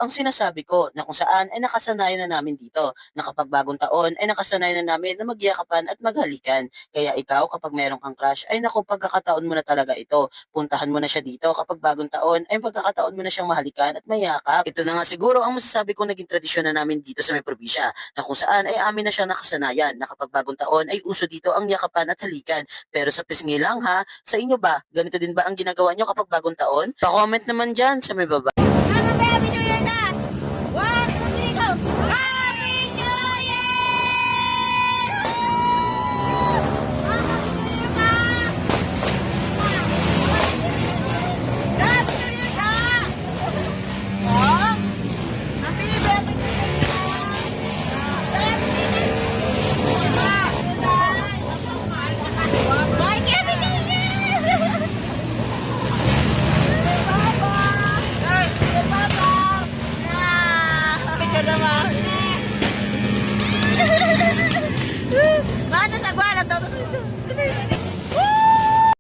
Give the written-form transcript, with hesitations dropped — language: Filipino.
ang sinasabi ko na kung saan ay nakasanayan na namin dito na kapag bagong taon ay nakasanayan na namin na magyakapan at maghalikan. Kaya ikaw kapag meron kang crush ay naku pagkakataon mo na talaga ito. Puntahan mo na siya dito kapag bagong taon ay pagkakataon mo na siyang mahalikan at mayakap. Ito na nga siguro ang masasabi kong naging tradisyon na namin dito sa may probinsya na kung saan ay amin na siyang nakasanayan na kapag bagong taon ay uso dito ang yakapan at halikan. Pero sa pisngi lang ha, sa inyo ba? Ganito din ba ang ginagawa nyo kapag bagong taon? Pa-comment naman dyan sa may baba. Happy New Year na! 1, 2, 3, go! Happy New Year! Happy New Year ka! Happy New Year ka! Oh? Happy New Year ka! Mikey, Happy New Year! Papa! Papa! Picture naman!